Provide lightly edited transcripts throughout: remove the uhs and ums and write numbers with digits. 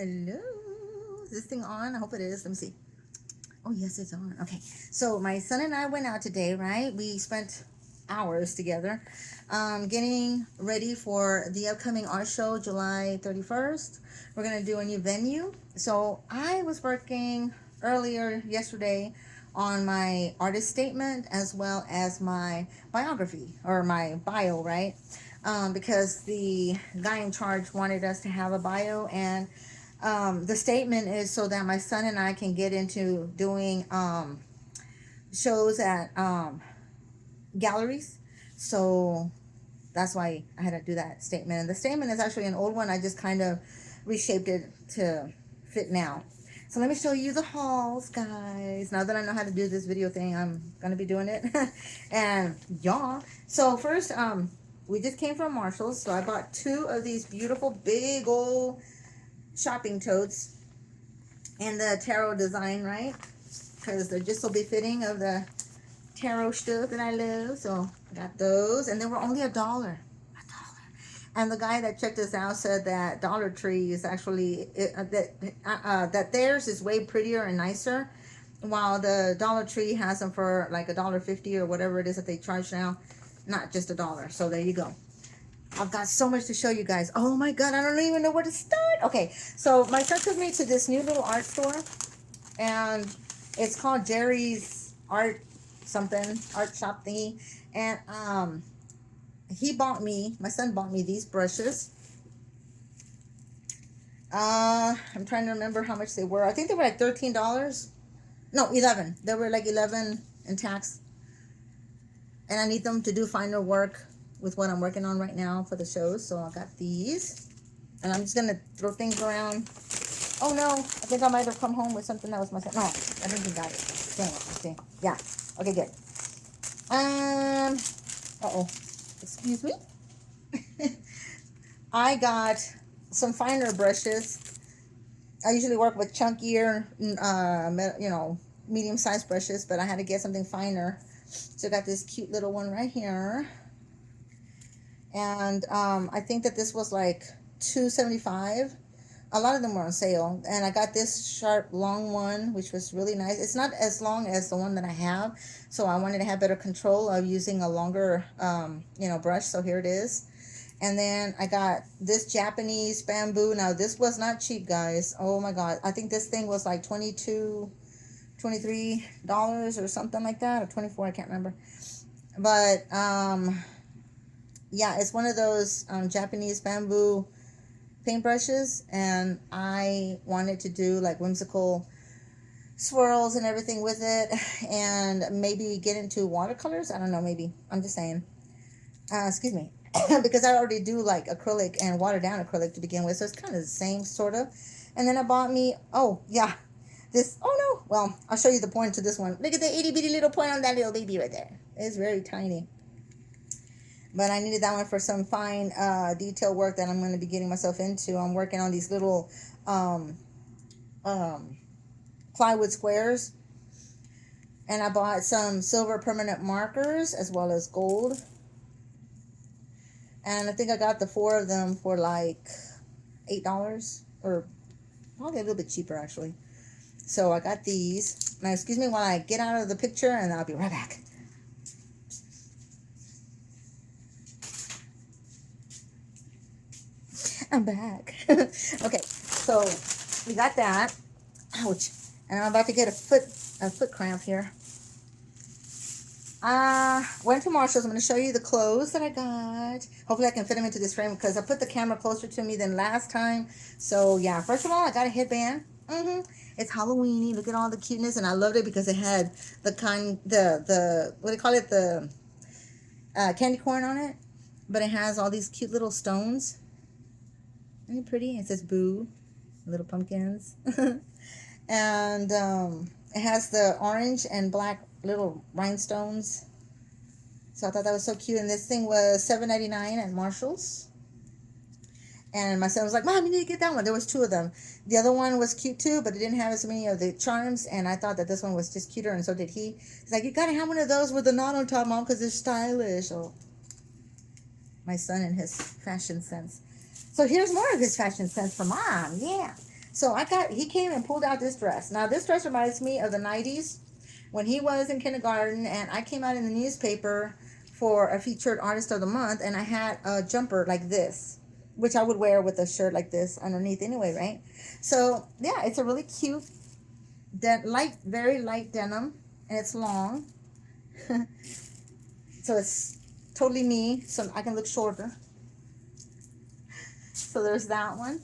Hello. Is this thing on? I hope it is. Let me see. Oh, yes, it's on. Okay. So my son and I went out today, right? We spent hours together getting ready for the upcoming art show, July 31st. We're going to do a new venue. So I was working earlier yesterday on my artist statement as well as my biography or my bio, right? Because the guy in charge wanted us to have a bio, and the statement is so that my son and I can get into doing shows at galleries. So that's why I had to do that statement. And the statement is actually an old one. I just kind of reshaped it to fit now. So let me show you the hauls, guys. Now that I know how to do this video thing, I'm gonna be doing it. And y'all. So first, we just came from Marshall's. So I bought two of these beautiful big old shopping totes in the tarot design, right? Because they're just so befitting of the tarot stuff that I love. So I got those, and they were only $1. And the guy that checked us out said that Dollar Tree is actually that theirs is way prettier and nicer, while the Dollar Tree has them for like $1.50 or whatever it is that they charge now, not just $1. So there you go. I've got so much to show you guys. Oh my god, I don't even know where to start. Okay, so my son took me to this new little art store, and it's called Jerry's Art something, art shop thingy. And my son bought me these brushes. I'm trying to remember how much they were. I think they were like $13. No, 11. They were like 11 in tax. And I need them to do finer work with what I'm working on right now for the shows. So I got these. And I'm just going to throw things around. Oh no, I think I might have come home with something that was my son. No, I think he got it. Dang it. Okay. Yeah. Okay, good. Uh-oh. Excuse me. I got some finer brushes. I usually work with chunkier, medium-sized brushes, but I had to get something finer. So I got this cute little one right here. And I think that this was like $2.75. A lot of them were on sale. And I got this sharp, long one, which was really nice. It's not as long as the one that I have, so I wanted to have better control of using a longer, brush. So here it is. And then I got this Japanese bamboo. Now, this was not cheap, guys. Oh, my God. I think this thing was like $23 or something like that. Or 24 I can't remember. But, yeah, it's one of those Japanese bamboo paintbrushes. And I wanted to do, like, whimsical swirls and everything with it. And maybe get into watercolors. I don't know, maybe. I'm just saying. Excuse me. Because I already do like acrylic and watered down acrylic to begin with, so it's kind of the same sort of. And then I bought me, well, I'll show you the point to this one. Look at the itty bitty little point on that little baby right there. It's very tiny, but I needed that one for some fine detail work that I'm going to be getting myself into. I'm working on these little plywood squares, and I bought some silver permanent markers as well as gold. And I think I got the 4 of them for like $8, or probably a little bit cheaper actually. So I got these. Now excuse me while I get out of the picture, and I'll be right back. I'm back. Okay, so we got that. Ouch. And I'm about to get a foot cramp here. Went to Marshall's. I'm going to show you the clothes that I got. Hopefully I can fit them into this frame because I put the camera closer to me than last time. So yeah, first of all, I got a headband. It's Halloweeny. Look at all the cuteness, and I loved it because it had the what do you call it? The candy corn on it, but it has all these cute little stones. Isn't it pretty? It says Boo, little pumpkins, and it has the orange and black little rhinestones. So I thought that was so cute. And this thing was $7.99 at Marshall's. And my son was like, Mom, you need to get that one. There was 2 of them. The other one was cute too, but it didn't have as many of the charms. And I thought that this one was just cuter, and so did he. He's like, you gotta have one of those with the knot on top, Mom, because they're stylish. Oh, my son and his fashion sense. So here's more of his fashion sense for Mom. Yeah. So he came and pulled out this dress. Now this dress reminds me of the 90s when he was in kindergarten, and I came out in the newspaper for a featured artist of the month, and I had a jumper like this, which I would wear with a shirt like this underneath anyway, right? So yeah, it's a really cute, very light denim, and it's long. So it's totally me, so I can look shorter. So there's that one.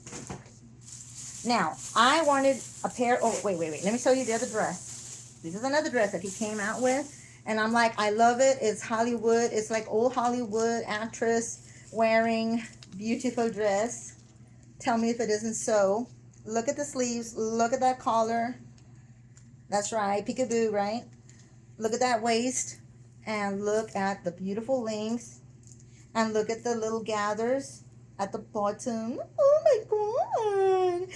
Now, I wanted a pair. Oh, wait. Let me show you the other dress. This is another dress that he came out with. And I'm like, I love it. It's Hollywood. It's like old Hollywood actress wearing beautiful dress. Tell me if it isn't so. Look at the sleeves. Look at that collar. That's right. Peekaboo, right? Look at that waist. And look at the beautiful length. And look at the little gathers at the bottom. Oh my God.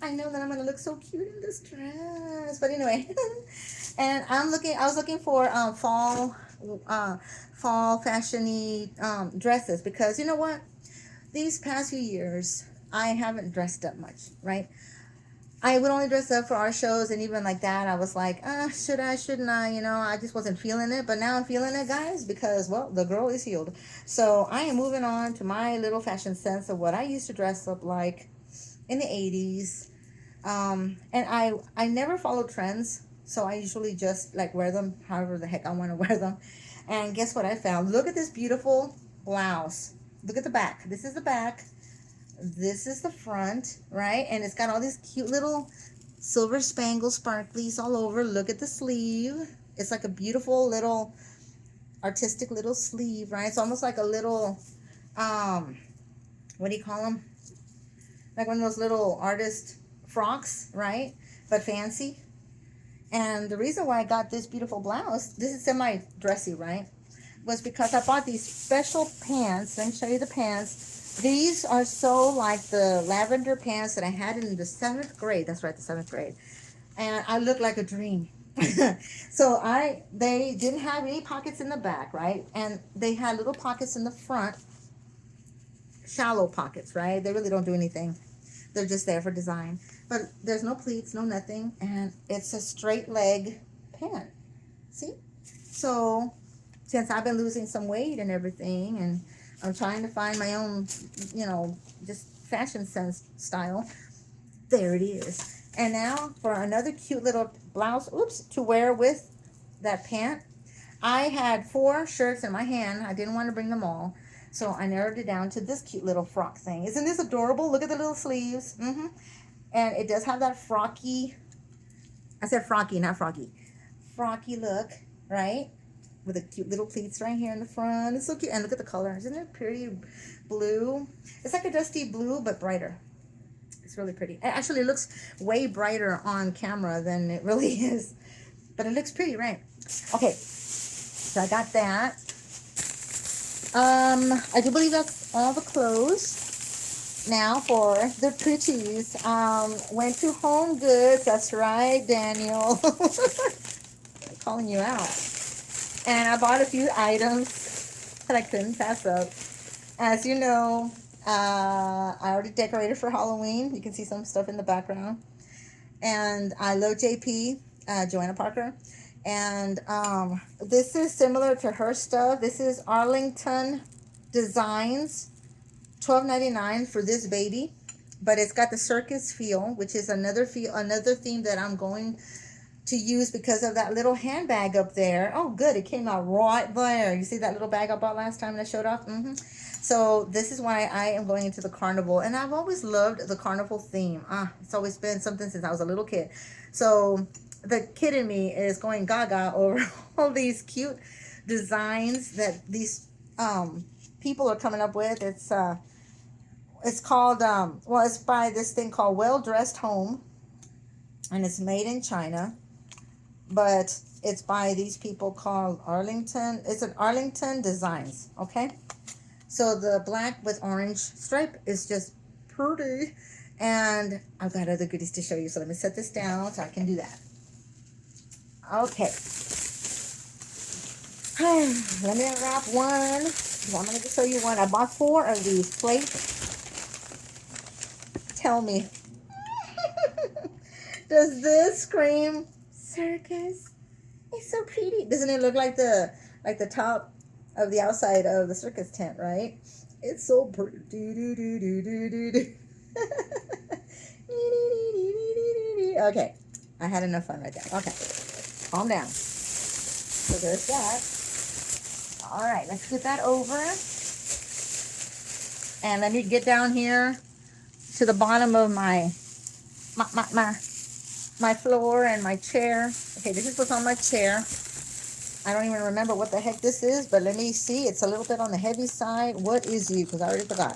I know that I'm going to look so cute in this dress. But anyway. And I was looking for fall fashion-y dresses, because you know what? These past few years, I haven't dressed up much, right? I would only dress up for our shows, and even like that, I was like, should I, shouldn't I? You know, I just wasn't feeling it. But now I'm feeling it, guys, because, well, the girl is healed. So I am moving on to my little fashion sense of what I used to dress up like in the 80s. And I never follow trends, so I usually just like wear them however the heck I want to wear them. And guess what I found? Look at this beautiful blouse. Look at the back. This is the back. This is the front, right? And it's got all these cute little silver spangles, sparklies all over. Look at the sleeve. It's like a beautiful little artistic little sleeve, right? It's almost like a little, what do you call them? Like one of those little artist frocks, right? But fancy. And the reason why I got this beautiful blouse, this is semi-dressy, right? Was because I bought these special pants. Let me show you the pants. These are so like the lavender pants that I had in the 7th grade. That's right, the 7th grade. And I look like a dream. So they didn't have any pockets in the back, right? And they had little pockets in the front. Shallow pockets, right? They really don't do anything. They're just there for design. But there's no pleats, no nothing. And it's a straight leg pant. See? So since I've been losing some weight and everything, and I'm trying to find my own, just fashion sense style, there it is. And now for another cute little blouse, to wear with that pant. I had 4 shirts in my hand. I didn't want to bring them all. So I narrowed it down to this cute little frock thing. Isn't this adorable? Look at the little sleeves. And it does have that froggy, I said froggy, not froggy. Froggy look, right? With the cute little pleats right here in the front. It's so cute. And look at the color. Isn't it pretty blue? It's like a dusty blue, but brighter. It's really pretty. Actually, it looks way brighter on camera than it really is. But it looks pretty, right? Okay. So I got that. I do believe that's all the clothes. Now for the pretties. Went to Home Goods. That's right, Daniel. I'm calling you out. And I bought a few items that I couldn't pass up. As you know, I already decorated for Halloween. You can see some stuff in the background. And I love JP, Joanna Parker. And this is similar to her stuff. This is Arlington Designs, $12.99 for this baby. But it's got the circus feel, which is another theme that I'm going to use because of that little handbag up there. Oh, good. It came out right there. You see that little bag I bought last time that I showed off? So this is why I am going into the carnival. And I've always loved the carnival theme. It's always been something since I was a little kid. So the kid in me is going gaga over all these cute designs that these people are coming up with. It's called, it's by this thing called Well Dressed Home. And it's made in China. But it's by these people called Arlington. It's an Arlington Designs, okay? So the black with orange stripe is just pretty. And I've got other goodies to show you. So let me set this down so I can do that. Okay. Let me unwrap one. I'm going to show you one. I bought 4 of these plates. Tell me. Does this scream circus? It's so pretty. Doesn't it look like the top of the outside of the circus tent, right? It's so pretty. Do, do, do, do, do, do, do. Okay, I had enough fun right there. Okay, calm down. So there's that. All right, let's get that over. And let me get down here to the bottom of my floor and my chair. Okay, this is what's on my chair. I don't even remember what the heck this is, but let me see. It's a little bit on the heavy side. What is you? Because I already forgot.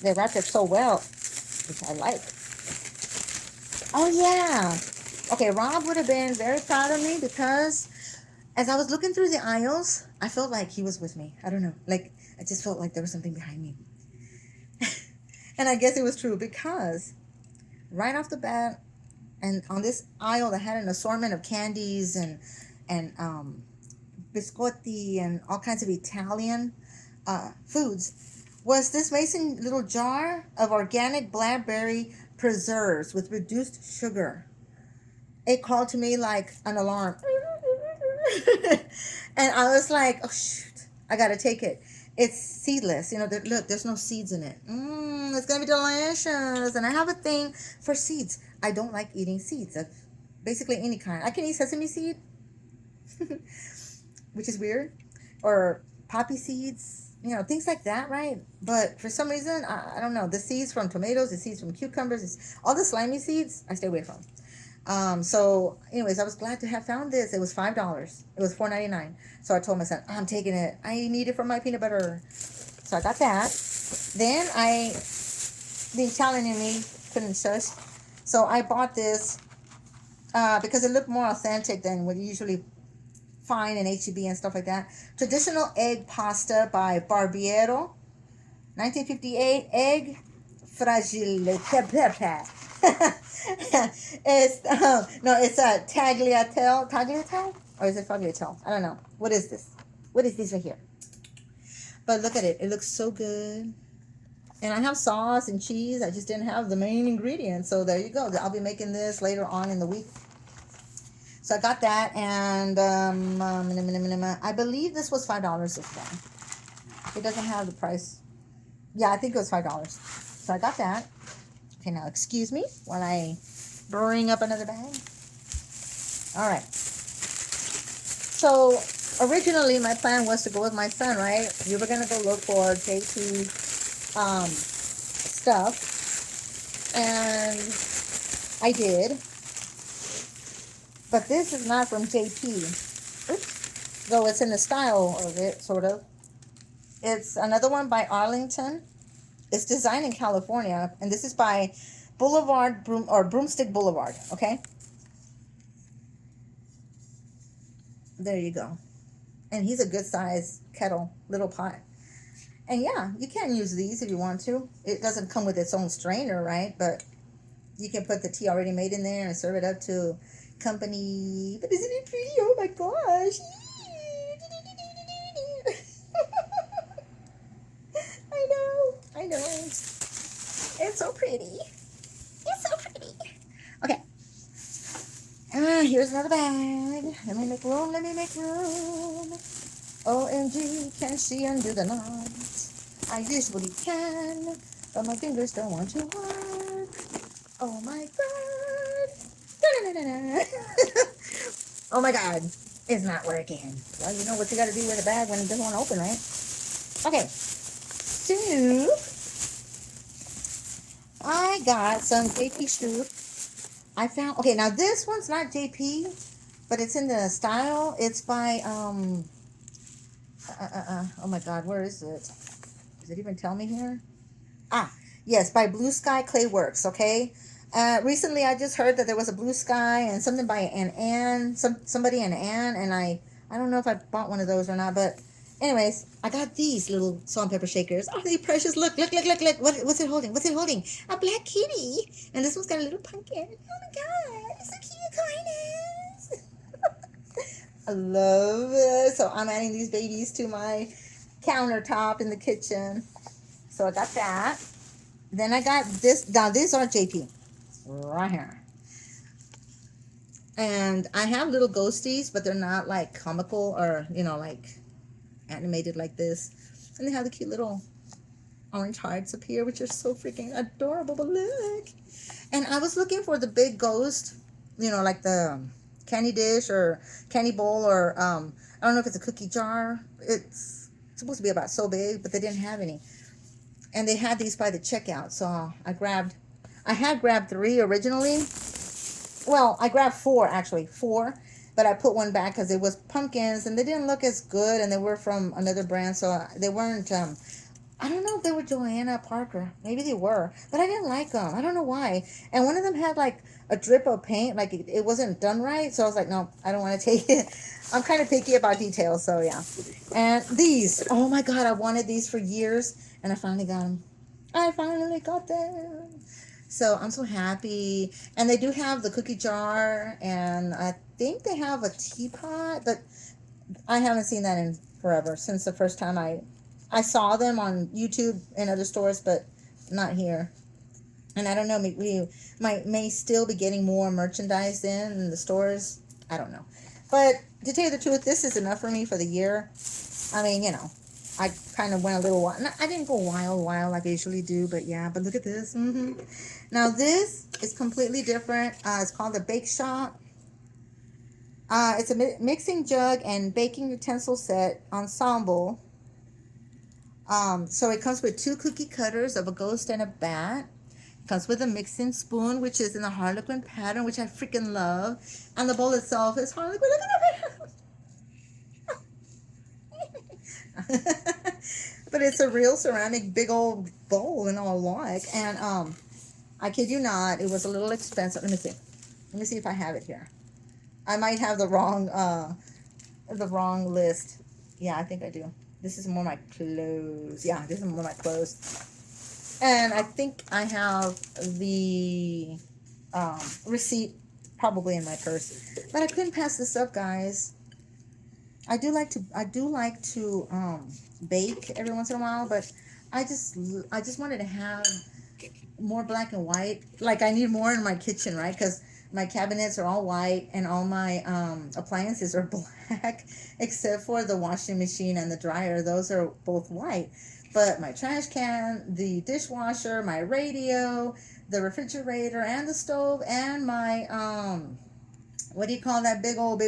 They wrapped it so well, which I like. Oh, yeah. Okay, Rob would have been very proud of me because as I was looking through the aisles, I felt like he was with me. I don't know. Like, I just felt like there was something behind me. And I guess it was true because right off the bat, and on this aisle that had an assortment of candies and biscotti and all kinds of Italian foods, was this mason little jar of organic blackberry preserves with reduced sugar. It called to me like an alarm. And I was like, oh, shoot, I got to take it. It's seedless. You know, look, there's no seeds in it. It's going to be delicious. And I have a thing for seeds. I don't like eating seeds of basically any kind. I can eat sesame seed, which is weird, or poppy seeds, you know, things like that, right? But for some reason, I don't know. The seeds from tomatoes, the seeds from cucumbers, all the slimy seeds, I stay away from. So anyways, I was glad to have found this. It was $5. It was $4.99. So I told my son, I'm taking it. I need it for my peanut butter. So I got that. Then the Italian in me couldn't shush. So I bought this because it looked more authentic than what you usually find in HEB and stuff like that. Traditional egg pasta by Barbiero. 1958 egg fragile. It's a tagliatelle, or is it fagliatelle? I don't know. What is this? What is this right here? But look at it. It looks so good. And I have sauce and cheese. I just didn't have the main ingredients. So there you go. I'll be making this later on in the week. So I got that, and I believe this was $5 this time. It doesn't have the price. Yeah, I think it was $5. So I got that. Okay, now excuse me while I bring up another bag. All right. So originally my plan was to go with my son, right? We were gonna go look for JP stuff, and I did. But this is not from JP. Oops. Though it's in the style of it, sort of. It's another one by Arlington. It's designed in California, and this is by Broomstick Boulevard, okay? There you go. And he's a good size kettle, little pot. And yeah, you can use these if you want to. It doesn't come with its own strainer, right? But you can put the tea already made in there and serve it up to company. But isn't it pretty? Oh my gosh. I know. It's so pretty. Okay. Here's another bag. Let me make room. OMG, can she undo the knot? I usually can, but my fingers don't want to work. Oh my god. Oh my god. It's not working. Well, you know what you gotta do with a bag when it doesn't want to open, right? Okay. So, I got some JP soup. I found, okay, now this one's not JP, but it's in the style. It's by, oh my god, where is it? Does it even tell me here? Yes, by Blue Sky Clay Works, okay? Recently I just heard that there was a Blue Sky and something by somebody an Ann, and I don't know if I bought one of those or not, but anyways, I got these little salt and pepper shakers. Oh, they're precious. Look. What's it holding? A black kitty. And this one's got a little pumpkin. Oh my god, it's so cute, kindness. I love it. So I'm adding these babies to my countertop in the kitchen. So I got that. Then I got this. Now these are JP. right here. And I have little ghosties, but they're not like comical or, like animated like this. And they have the cute little orange hearts up here, which are so freaking adorable. But look. And I was looking for the big ghost, like the candy dish or candy bowl or I don't know if it's a cookie jar. It's supposed to be about so big, but they didn't have any. And they had these by the checkout, so I had grabbed 3 originally. Well, I grabbed 4 actually, 4, but I put one back because it was pumpkins and they didn't look as good, and they were from another brand, so they weren't. I don't know if they were Joanna Parker. Maybe they were, but I didn't like them. I don't know why. And one of them had like a drip of paint, like it wasn't done right. So I was like, no, I don't want to take it. I'm kind of picky about details, so yeah. And these, oh my God, I wanted these for years, and I finally got them. I finally got them. So I'm so happy. And they do have the cookie jar, and I think they have a teapot, but I haven't seen that in forever, since the first time I saw them on YouTube and other stores, but not here. And I don't know, we may still be getting more merchandise in the stores. I don't know. But to tell you the truth, this is enough for me for the year. I mean, I kind of went a little wild. I didn't go wild like I usually do, but yeah. But look at this. Now this is completely different. It's called the Bake Shop. It's a mixing jug and baking utensil set ensemble. So it comes with 2 cookie cutters of a ghost and a bat. It comes with a mixing spoon, which is in the Harlequin pattern, which I freaking love. And the bowl itself is Harlequin. But it's a real ceramic big old bowl and all like. And I kid you not, it was a little expensive. Let me see. Let me see if I have it here. I might have the wrong list. Yeah, I think I do. This is more my clothes. Yeah, this is more my clothes. And I think I have the receipt probably in my purse. But I couldn't pass this up, guys. I do like to bake every once in a while, but I just wanted to have more black and white. Like I need more in my kitchen, right? Because my cabinets are all white and all my appliances are black, except for the washing machine and the dryer. Those are both white. But my trash can, the dishwasher, my radio, the refrigerator, and the stove, and my what do you call that big old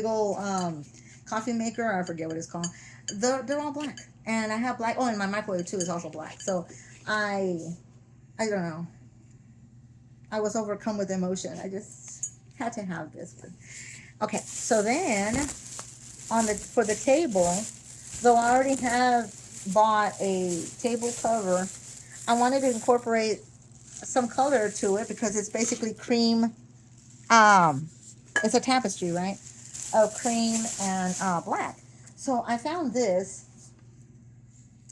coffee maker? I forget what it's called. They're all black, and I have black. Oh, and my microwave too is also black. So I don't know. I was overcome with emotion. I just had to have this one. Okay, so then for the table, though I already have bought a table cover, I wanted to incorporate some color to it because it's basically cream. It's a tapestry, right? Of cream and black. So I found this.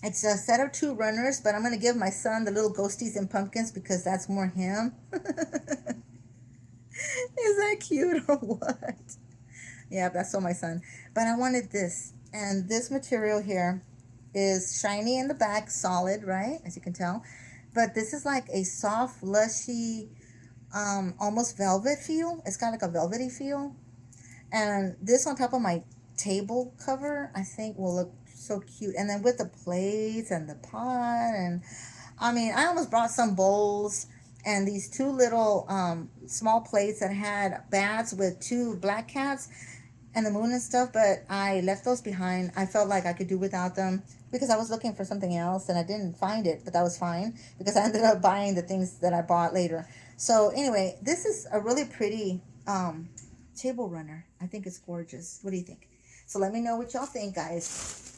It's a set of 2 runners, but I'm going to give my son the little ghosties and pumpkins because that's more him. Is that cute or what? Yeah, that's so my son. But I wanted this. And this material here is shiny in the back, solid, right? As you can tell. But this is like a soft, lushy, almost velvet feel. It's got like a velvety feel. And this on top of my table cover, I think will look so cute. And then with the plates and the pot, and I mean, I almost brought some bowls and these 2 little small plates that had bats with 2 black cats and the moon and stuff, but I left those behind. I felt like I could do without them because I was looking for something else and I didn't find it, but that was fine because I ended up buying the things that I bought later. So anyway, this is a really pretty table runner. I think it's gorgeous. What do you think? So let me know what y'all think, guys.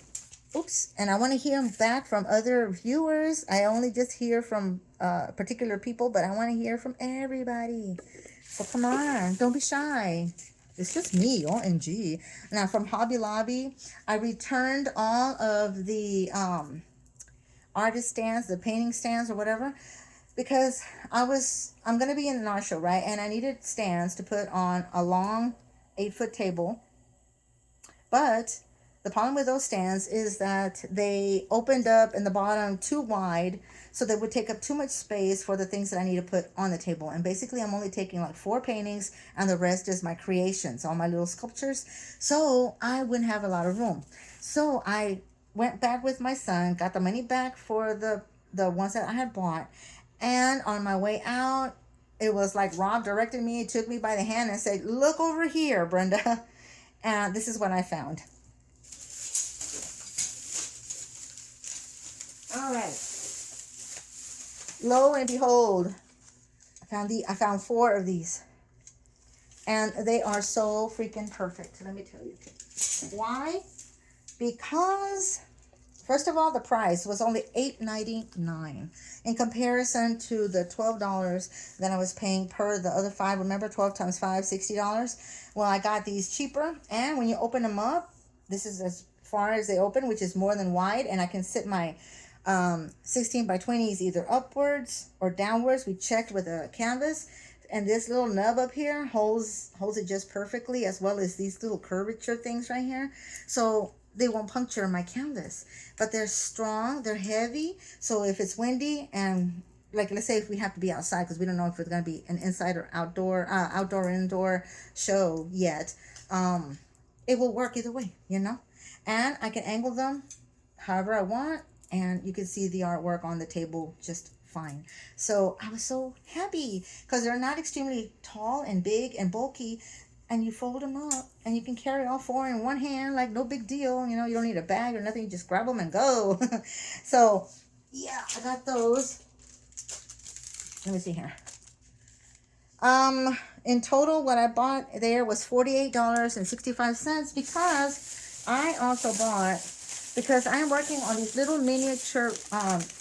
Oops. And I want to hear back from other viewers. I only just hear from particular people, but I want to hear from everybody. So come on, don't be shy. It's just me, OMG. Now from Hobby Lobby, I returned all of the artist stands, the painting stands or whatever, because I'm going to be in an art show, right? And I needed stands to put on a long 8-foot table. But The problem with those stands is that they opened up in the bottom too wide, so they would take up too much space for the things that I need to put on the table. And basically, I'm only taking like 4 paintings, and the rest is my creations, all my little sculptures. So I wouldn't have a lot of room. So I went back with my son, got the money back for the ones that I had bought, and on my way out, it was like Rob directed me, took me by the hand and said, "Look over here, Brenda." And this is what I found. All right. Lo and behold, I found 4 of these. And they are so freaking perfect. Let me tell you. Why? Because first of all, the price was only $8.99 in comparison to the $12 that I was paying per the other 5. Remember, 12 times 5, $60. Well, I got these cheaper, and when you open them up, this is as far as they open, which is more than wide, and I can sit my 16 by 20s either upwards or downwards. We checked with a canvas, and this little nub up here holds it just perfectly, as well as these little curvature things right here. So they won't puncture my canvas, but they're strong, they're heavy. So if it's windy, and like, let's say if we have to be outside, because we don't know if it's going to be an inside or indoor show yet, it will work either way, you know. And I can angle them however I want, and you can see the artwork on the table just fine. So I was so happy because they're not extremely tall and big and bulky, and you fold them up and you can carry all 4 in one hand, like no big deal. You know, you don't need a bag or nothing. You just grab them and go. So yeah, I got those. Let me see here. In total, what I bought there was $48.65, because I also bought, because I am working on these little miniature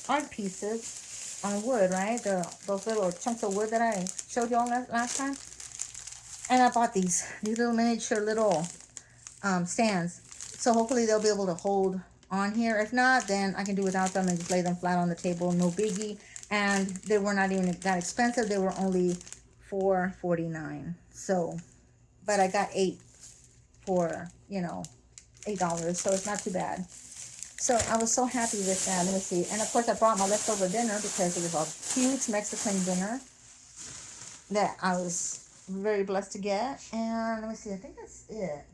art pieces on wood, right? Those little chunks of wood that I showed you all last time. And I bought these little miniature little stands. So hopefully they'll be able to hold on here. If not, then I can do without them and just lay them flat on the table. No biggie. And they were not even that expensive. They were only $4.49. So, but I got 8 for, you know, $8. So it's not too bad. So I was so happy with that. Let me see. And of course I brought my leftover dinner, because it was a huge Mexican dinner that I was very blessed to get. And let me see. I think that's it.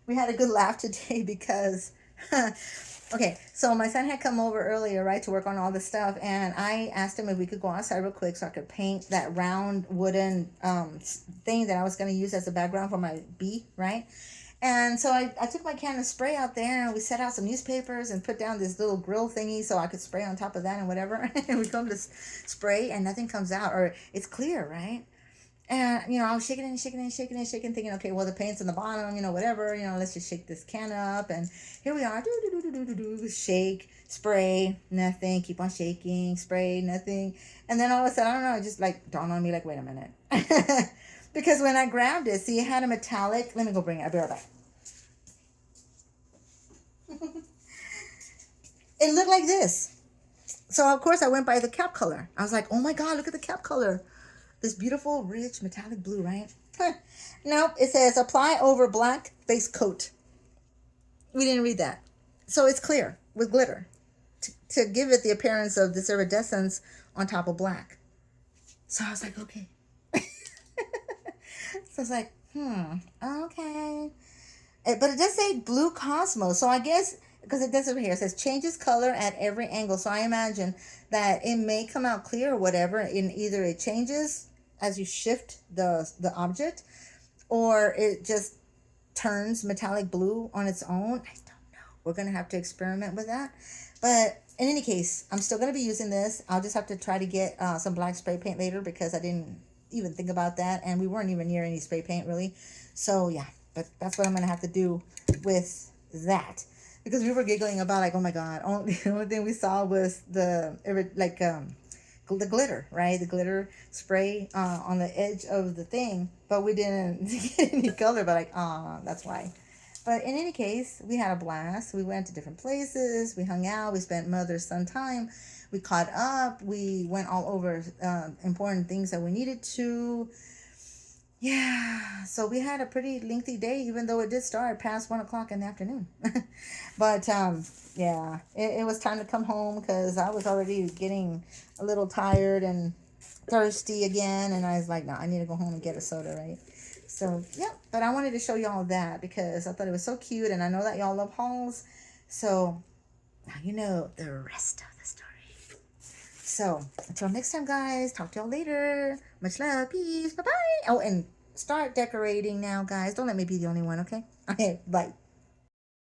We had a good laugh today because okay, so my son had come over earlier, right, to work on all the stuff, and I asked him if we could go outside real quick so I could paint that round wooden thing that I was going to use as a background for my bee, right? And so I took my can of spray out there, and we set out some newspapers and put down this little grill thingy so I could spray on top of that and whatever. And we come to spray and nothing comes out, or it's clear, right? And, you know, I was shaking and shaking and shaking and shaking, thinking, okay, well, the paint's in the bottom, you know, whatever, you know, let's just shake this can up. And here we are, shake, spray, nothing, keep on shaking, spray, nothing. And then all of a sudden, I don't know, it just like dawned on me, like, wait a minute. Because when I grabbed it, see, it had a metallic, let me go bring it, I'll be right back. It looked like this. So, of course, I went by the cap color. I was like, oh my God, look at the cap color. This beautiful, rich, metallic blue, right? Nope, it says apply over black base coat. We didn't read that. So it's clear with glitter to give it the appearance of this iridescence on top of black. So I was like, okay. So I was like, okay. But it does say Blue Cosmos. So I guess, because it does over here, it says changes color at every angle. So I imagine that it may come out clear or whatever, in either it changes as you shift the object, or it just turns metallic blue on its own. I don't know. We're going to have to experiment with that. But in any case, I'm still going to be using this. I'll just have to try to get some black spray paint later, because I didn't even think about that. And we weren't even near any spray paint, really. So, yeah. But that's what I'm going to have to do with that. Because we were giggling about, like, oh, my God. The only thing we saw was the glitter, right? The glitter spray on the edge of the thing. But we didn't get any color. But, like, that's why. But in any case, we had a blast. We went to different places. We hung out. We spent mother-son time. We caught up. We went all over important things that we needed to. yeah, so we had a pretty lengthy day, even though it did start past 1 o'clock in the afternoon. But yeah, it was time to come home because I was already getting a little tired and thirsty again, and I was like, no, I need to go home and get a soda, right? So yeah, but I wanted to show y'all that because I thought it was so cute, and I know that y'all love hauls, so now you know the rest of the story. So until next time, guys, talk to y'all later. Much love, peace, bye bye. Oh, and start decorating now, guys. Don't let me be the only one, okay? Okay, bye.